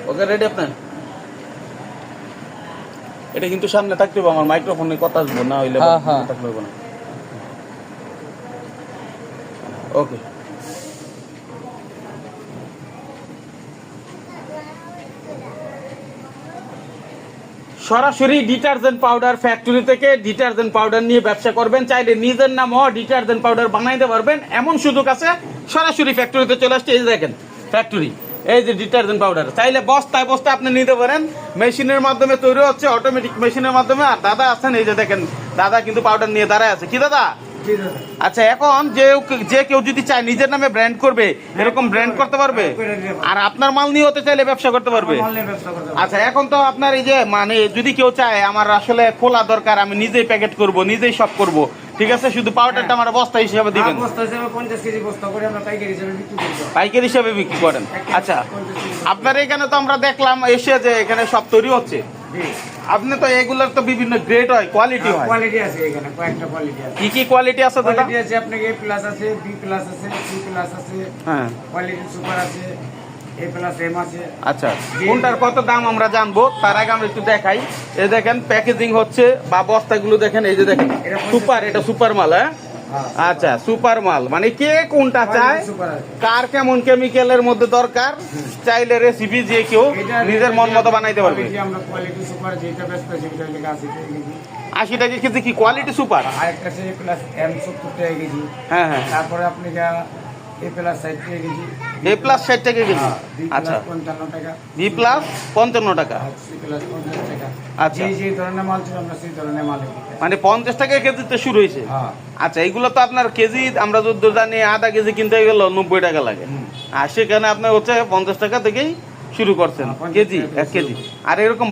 Okay ready আপনার? এটা কিন্তু সামনে থাকতে হবে, আমার মাইক্রোফোনে কথা আসবো না হইলে থাকলে হবে না। ওকে। সরাসরি ডিটারজেন্ট পাউডার ফ্যাক্টরি থেকে ডিটারজেন্ট পাউডার নিয়ে ব্যবসা করবেন, চাইলে নিজের নামও ডিটারজেন্ট পাউডার বানাইতে পারবেন, এমন সুযোগ আছে। সরাসরি ফ্যাক্টরিতে চলে আসছে, এই যে দেখেন ফ্যাক্টরি, এই যে ডিটারজেন্ট পাউডার চাইলে বস্তায় বস্তায় আপনি নিতে পারেন। মেশিনের মাধ্যমে তৈরি হচ্ছে, অটোমেটিক মেশিনের মাধ্যমে। আর দাদা আছেন, এই যে দেখেন দাদা কিন্তু পাউডার নিয়ে দাঁড়ায় আছে। কি দাদা? আচ্ছা, এখন যে কেউ যদি চায় নিজের নামে ব্র্যান্ড করবে, এরকম ব্র্যান্ড করতে পারবে, আর আপনার মাল নিয়ে হতে চাইলে ব্যবসা করতে পারবে। আচ্ছা, এখন তো আপনার এই যে মানে যদি কেউ চায় আমার আসলে খোলা দরকার, আমি নিজেই প্যাকেট করব, নিজেই সব করব, ঠিক আছে, শুধু পাউডারটা আমার বস্তা হিসেবে দিবেন। পাইকারি হিসেবে বিক্রি করেন। আচ্ছা, আপনার এখানে তো আমরা দেখলাম এসে যে এখানে সব তৈরি হচ্ছে। আপনি তো এগুলোর তো বিভিন্ন গ্রেড হয়, কোয়ালিটি হয়। কোয়ালিটি আছে এখানে, কয়েকটা কোয়ালিটি আছে। কি কি কোয়ালিটি আছে দাদা? কোয়ালিটি আছে আপনাকে A+ আছে, B+ আছে, C+ আছে, হ্যাঁ, কোয়ালিটি সুপার আছে, A+M আছে। আচ্ছা, কোনটার কত দাম আমরা জানবো, তার আগে আমরা একটু দেখাই। এই দেখেন প্যাকেজিং হচ্ছে বা বস্তাগুলো দেখেন, এই যে দেখেন সুপার, এটা সুপার মাল। হ্যাঁ, আচ্ছা, সুপার মাল মানে কে কোনটা চায়, কার কেমন কেমিক্যালের মধ্যে দরকার, চাইলে রেসিপি যে কেউ নিজের মন মতো বানাইতে পারবে। আমরা কোয়ালিটি সুপার যেটা ব্যস্ত আছে সেটা লেখা আছে 80 টাকা কেজি কি কোয়ালিটি সুপার? আরেকটা আছে A+M 70 টাকা কেজি। হ্যাঁ হ্যাঁ, তারপরে আপনি A+ 60 টাকা কেজি, A+ 60 টাকা কেজি। B+ আচ্ছা, 55 টাকা, B+ 55 টাকা। C+ 50 টাকা। আচ্ছা, যে ধরনের মাল ছিল আমরা সেই ধরনের মাল মানে 50 টাকা কেজিতে শুরু হয়েছে। আচ্ছা, এগুলো তো আপনার কেজি আমরা যদি জানি আধা কেজি কিনতে গেল 90 টাকা লাগে, আর সেখানে আপনার হচ্ছে 50 টাকা থেকেই শুরু করছেন কেজি, 1 কেজি। আর এরকম